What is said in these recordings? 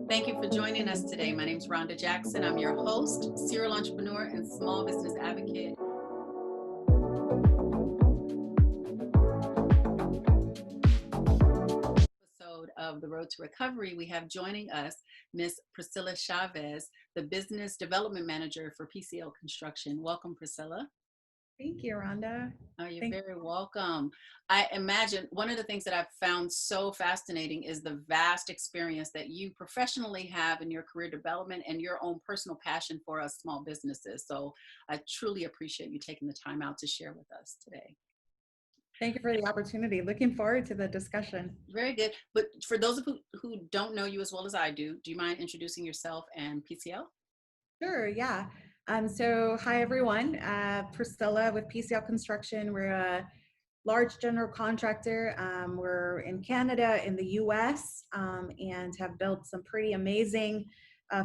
Thank you for joining us today. My name is Ronda Jackson. I'm your host, serial entrepreneur, and small business advocate. Episode of The Road to Recovery, we have joining us Miss Priscilla Chavez, the Business Development Manager for PCL Construction. Welcome, Priscilla. Thank you, Rhonda. Oh, you're very welcome. I imagine one of the things that I've found so fascinating is the vast experience that you professionally have in your career development and your own personal passion for us small businesses. So I truly appreciate you taking the time out to share with us today. Thank you for the opportunity. Looking forward to the discussion. Very good. But for those of who don't know you as well as I do you mind introducing yourself and PCL? Sure, yeah. So hi everyone, Priscilla with PCL Construction. We're a large general contractor. We're in Canada, in the US, and have built some pretty amazing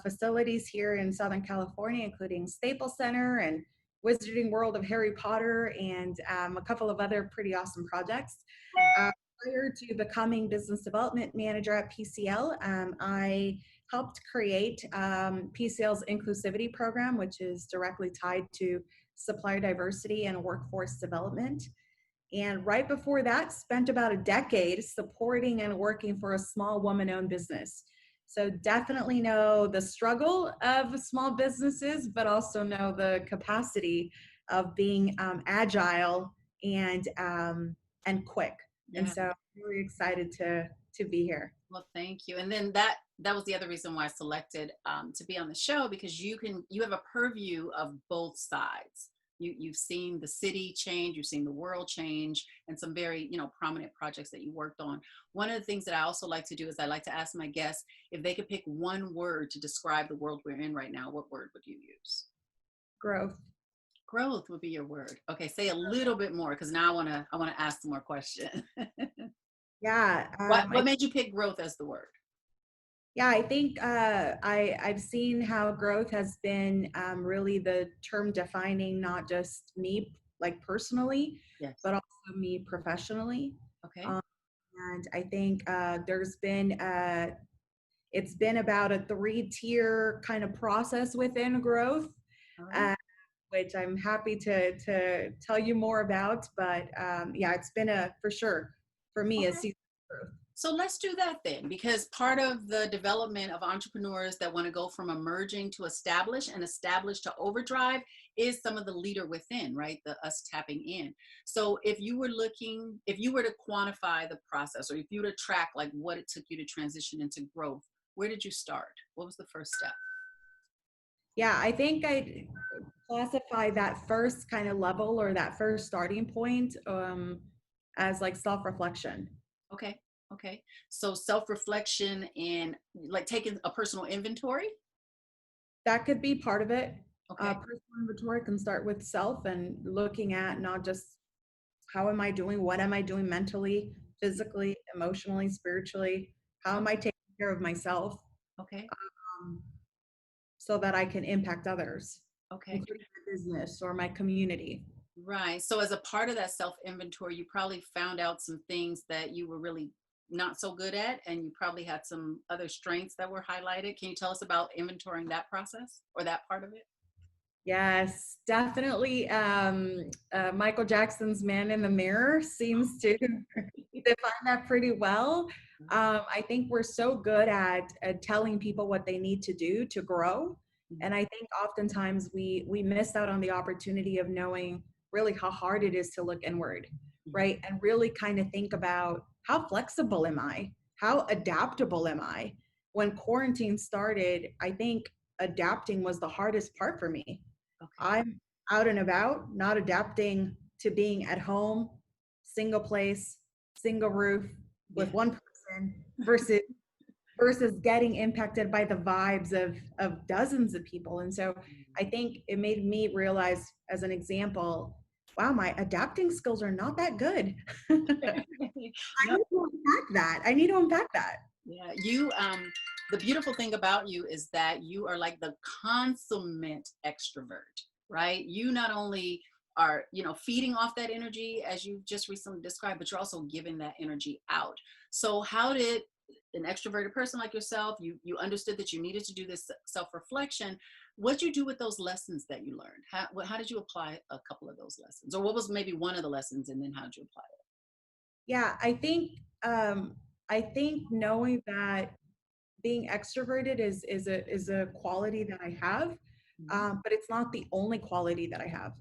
facilities here in Southern California, including Staples Center and Wizarding World of Harry Potter, and a couple of other pretty awesome projects. Prior to becoming business development manager at PCL, I helped create PCL's inclusivity program, which is directly tied to supplier diversity and workforce development. And right before that, spent about a decade supporting and working for a small woman-owned business. So definitely know the struggle of small businesses, but also know the capacity of being agile and quick. Yeah. And so I'm really excited to be here. Well, thank you. And then that was the other reason why I selected to be on the show, because you have a purview of both sides. You've seen the city change, you've seen the world change, and some very prominent projects that you worked on. One of the things that I also like to do is I like to ask my guests if they could pick one word to describe the world we're in right now. What word would you use? Growth. Growth would be your word. Okay, say a little bit more, because now I want to ask some more questions. Yeah. What made you pick growth as the word? Yeah, I think I've seen how growth has been really the term defining not just me like personally, Yes. but also me professionally. Okay. And I think it's been about a 3-tier kind of process within growth, Right. which I'm happy to tell you more about. But yeah, it's been for sure for me a season of growth. So let's do that then, because part of the development of entrepreneurs that want to go from emerging to establish and establish to overdrive is some of the leader within, right? Us tapping in. So if you were to quantify the process, or if you were to track like what it took you to transition into growth, where did you start? What was the first step? Yeah, I think I'd classify that first kind of level or that first starting point as like self-reflection. Okay. Okay. So self-reflection and like taking a personal inventory. That could be part of it. Okay. Personal inventory can start with self and looking at not just how am I doing, what am I doing mentally, physically, emotionally, spiritually, how am I taking care of myself Okay. so that I can impact others, Okay. including my business or my community. Right. So as a part of that self-inventory, you probably found out some things that you were really not so good at, and you probably had some other strengths that were highlighted. Can you tell us about inventorying that process or that part of it? Yes, definitely. Michael Jackson's Man in the Mirror seems to define that pretty well. I think we're so good at telling people what they need to do to grow. And I think oftentimes we miss out on the opportunity of knowing really how hard it is to look inward, right? And really kind of think about how flexible am I? How adaptable am I? When quarantine started, I think adapting was the hardest part for me. Okay. I'm out and about, not adapting to being at home, single place, single roof with one person versus getting impacted by the vibes of dozens of people. And so I think it made me realize, as an example, wow, my adapting skills are not that good. I need to unpack that. Yeah, the beautiful thing about you is that you are like the consummate extrovert, right? You not only are, feeding off that energy as you just recently described, but you're also giving that energy out. So how did an extroverted person like yourself, you understood that you needed to do this self-reflection. What'd you do with those lessons that you learned? How did you apply a couple of those lessons, or what was maybe one of the lessons, and then how did you apply it? Yeah, I think knowing that being extroverted is a quality that I have, Mhm. but it's not the only quality that I have.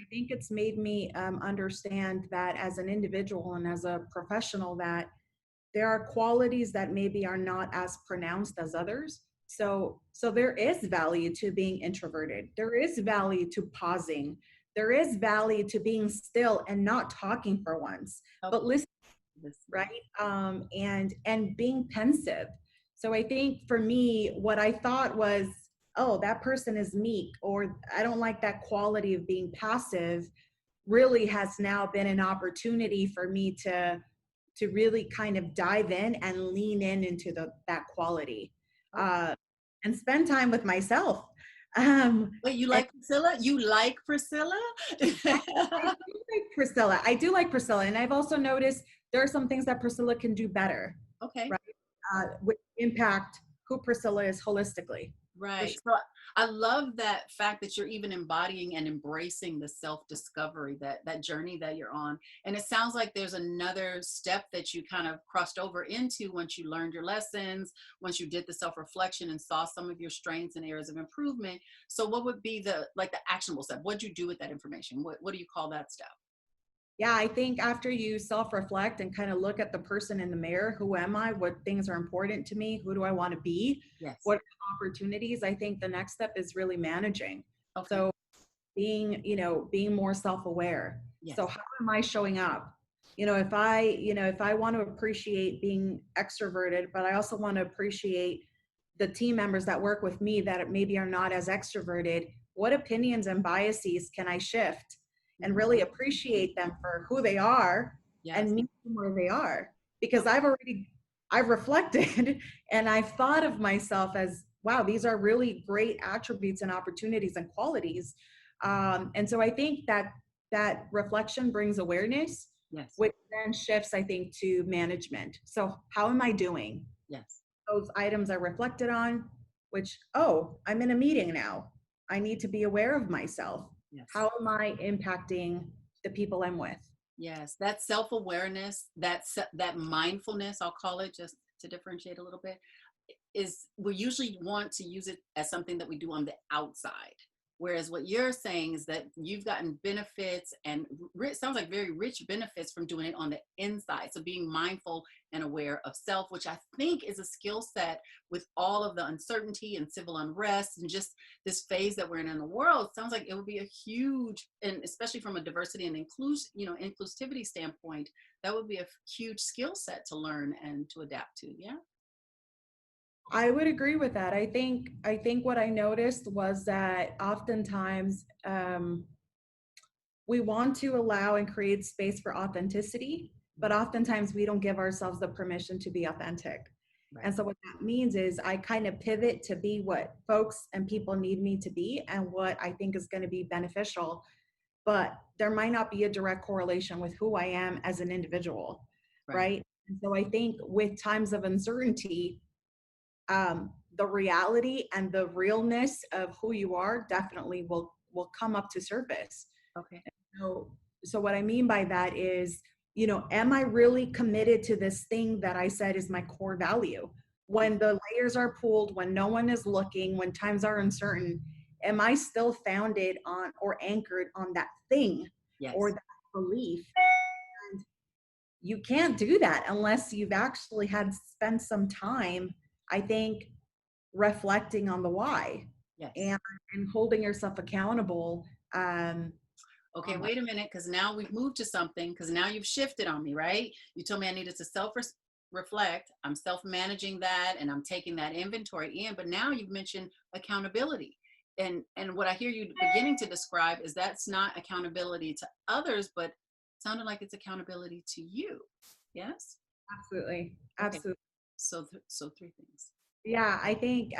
I think it's made me understand that as an individual and as a professional, that there are qualities that maybe are not as pronounced as others. So there is value to being introverted. There is value to pausing. There is value to being still and not talking for once, but Okay, listening, listening. right? And being pensive. So I think for me, what I thought was, oh, that person is meek, or I don't like that quality of being passive, really has now been an opportunity for me to really kind of dive in and lean in into that quality, Okay. uh, and spend time with myself. Um, Wait, you and like Priscilla? You like Priscilla? I do like Priscilla. I do like Priscilla, and I've also noticed there are some things that Priscilla can do better, Okay. right? Which impact who Priscilla is holistically. For Right. sure. So I love that fact that you're even embodying and embracing the self-discovery, that journey that you're on. And it sounds like there's another step that you kind of crossed over into once you learned your lessons, once you did the self-reflection and saw some of your strengths and areas of improvement. So what would be the actionable step? What'd you do with that information? What do you call that step? Yeah, I think after you self reflect and kind of look at the person in the mirror, who am I? What things are important to me? Who do I want to be? Yes. What opportunities? I think the next step is really managing. Okay. So being more self aware. So Yes. how am I showing up? If I want to appreciate being extroverted, but I also want to appreciate the team members that work with me that maybe are not as extroverted, what opinions and biases can I shift and Mhm. really appreciate them for who they are and Yes. meet them where they are? Because I've reflected and I've thought of myself as, wow, these are really great attributes and opportunities and qualities. And so I think that reflection brings awareness, Yes. which then shifts, I think, to management. So how am I doing? Yes. Those items are reflected on, which, oh, I'm in a meeting now. I need to be aware of myself. Yes. How am I impacting the people I'm with? Yes, that self-awareness, that mindfulness, I'll call it, just to differentiate a little bit, is we usually want to use it as something that we do on the outside. Whereas what you're saying is that you've gotten benefits and sounds like very rich benefits from doing it on the inside. So being mindful and aware of self, which I think is a skill set with all of the uncertainty and civil unrest and just this phase that we're in the world. Sounds like it would be a huge, and especially from a diversity and inclusivity standpoint, that would be a huge skill set to learn and to adapt to. Yeah. I would agree with that. I think what I noticed was that oftentimes we want to allow and create space for authenticity, but Mhm. oftentimes we don't give ourselves the permission to be authentic. Right. And so what that means is I kind of pivot to be what folks and people need me to be and what I think is going to be beneficial, but there might not be a direct correlation with who I am as an individual, Right. right? And so I think with times of uncertainty, the reality and the realness of who you are definitely will come up to surface. Okay. So, so what I mean by that is, am I really committed to this thing that I said is my core value? When the layers are pulled, when no one is looking, when times are uncertain, am I still founded on or anchored on that thing or Yes. that belief? And you can't do that unless you've actually had spent some time, I think, reflecting on the why Yes. and, and holding yourself accountable um, Okay, on that. wait a minute, because now we've moved to something, because now you've shifted on me, right? You told me I needed to reflect. I'm self managing that and I'm taking that inventory in. But now you've mentioned accountability. And what I hear you beginning to describe is that's not accountability to others, but sounded like it's accountability to you. Yes? Absolutely. Okay. Absolutely. So three things. Yeah, I think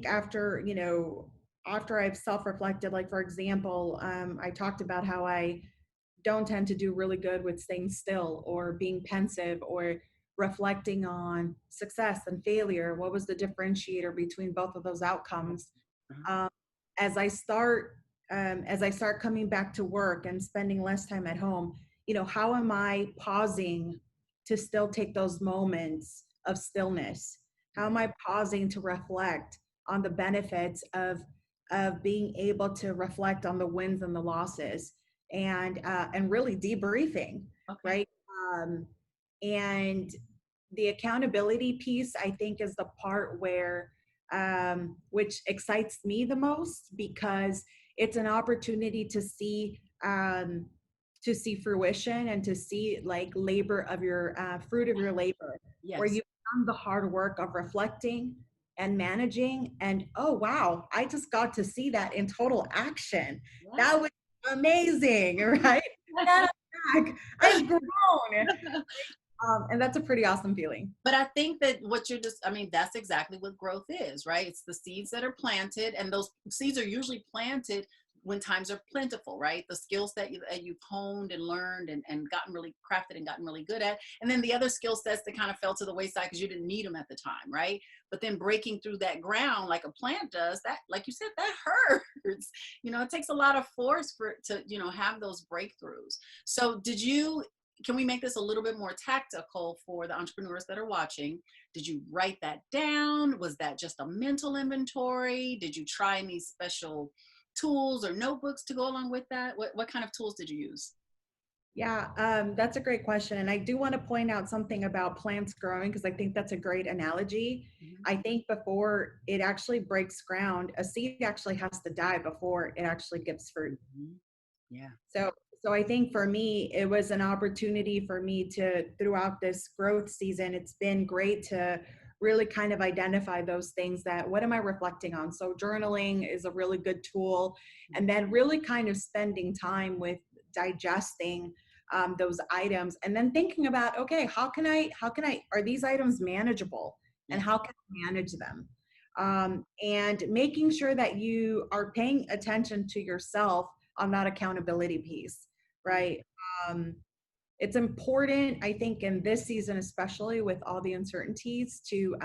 after I've self-reflected, like for example, I talked about how I don't tend to do really good with staying still or being pensive or reflecting on success and failure. What was the differentiator between both of those outcomes? Uh-huh. Um, as I start as I start coming back to work and spending less time at home, how am I pausing to still take those moments of stillness? How am Right. I pausing to reflect on the benefits of being able to reflect on the wins and the losses, and really debriefing, Okay. right? And the accountability piece, I think, is the part where which excites me the most, because it's an opportunity to see fruition and to see like labor of your fruit of your labor, where Yes. you've done the hard work of reflecting and managing, and oh wow, I just got to see that in total action. Yeah. That was amazing. Right? Now I'm back, I've grown. And that's a pretty awesome feeling. But I think that what you're just, I mean, that's exactly what growth is, right? It's the seeds that are planted, and those seeds are usually planted when times are plentiful, right? The skills that you've honed and learned and gotten really crafted and gotten really good at. And then the other skill sets that kind of fell to the wayside because you didn't need them at the time, right? But then breaking through that ground like a plant does, that, like you said, that hurts. It takes a lot of force to have those breakthroughs. So can we make this a little bit more tactical for the entrepreneurs that are watching? Did you write that down? Was that just a mental inventory? Did you try any special tools or notebooks to go along with that? What kind of tools did you use? Yeah, that's a great question. And I do want to point out something about plants growing, because I think that's a great analogy. Mhm. I think before it actually breaks ground, a seed actually has to die before it actually gives fruit. Mhm. Yeah. So, so I think for me, it was an opportunity for me to, throughout this growth season, it's been great to really kind of identify those things that, what am I reflecting on? So journaling is a really good tool. And then really kind of spending time with digesting those items, and then thinking about, okay, are these items manageable, and Yeah. how can I manage them? And making sure that you are paying attention to yourself on that accountability piece, Yeah. right? Um, it's important, I think, in this season, especially with all the uncertainties, to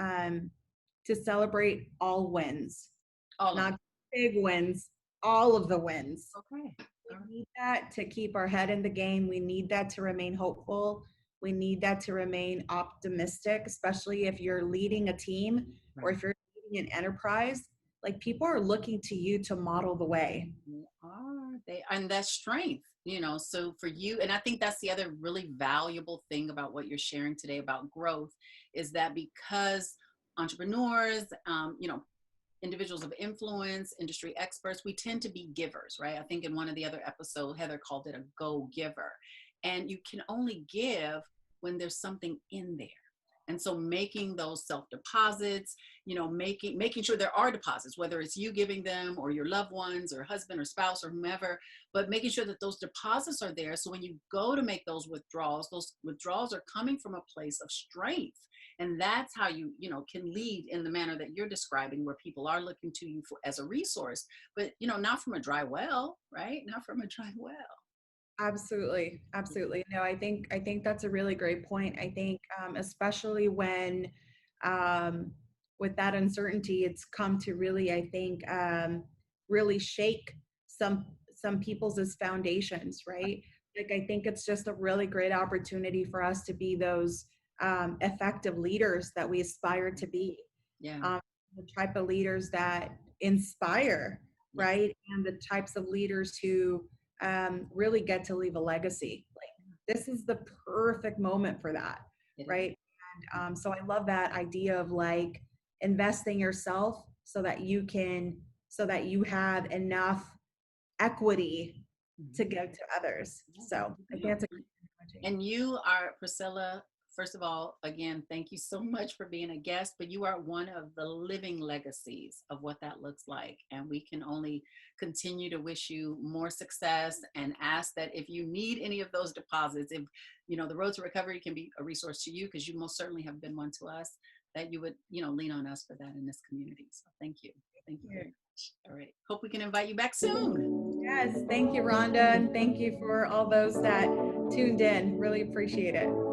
celebrate all wins, All of them. not big wins, all of the wins. Okay. We All right. need that to keep our head in the game. We need that to remain hopeful. We need that to remain optimistic, especially if you're leading a team or Right. if you're leading an enterprise. Like, people are looking to you to model the way. And that's strength. So for you, and I think that's the other really valuable thing about what you're sharing today about growth, is that because entrepreneurs, individuals of influence, industry experts, we tend to be givers, right? I think in one of the other episodes, Heather called it a go giver. And you can only give when there's something in there. And so making those self deposits, making sure there are deposits, whether it's you giving them or your loved ones or husband or spouse or whomever, but making sure that those deposits are there. So when you go to make those withdrawals are coming from a place of strength. And that's how you can lead in the manner that you're describing, where people are looking to you as a resource, but not from a dry well, right? Not from a dry well. Absolutely, absolutely. No, I think that's a really great point. I think, especially when, um, with that uncertainty, it's come to really, I think, really shake some people's as foundations, right? Like, I think it's just a really great opportunity for us to be those effective leaders that we aspire to be, Yeah. um, the type of leaders that inspire, Yes. right? And the types of leaders who really get to leave a legacy. Like, this is the perfect moment for that, It is. right? And so I love that idea of like investing yourself so that you have enough equity to Mhm. give to others. Yeah, So you I think do. that's a great analogy. And you are, Priscilla, first of all, again, thank you so much for being a guest, but you are one of the living legacies of what that looks like. And we can only continue to wish you more success and ask that if you need any of those deposits, if, the road to recovery can be a resource to you, because you most certainly have been one to us, that you would, lean on us for that in this community. So thank you. Thank you very much. All right. Hope we can invite you back soon. Yes, thank you, Rhonda, and thank you for all those that tuned in. Really appreciate it.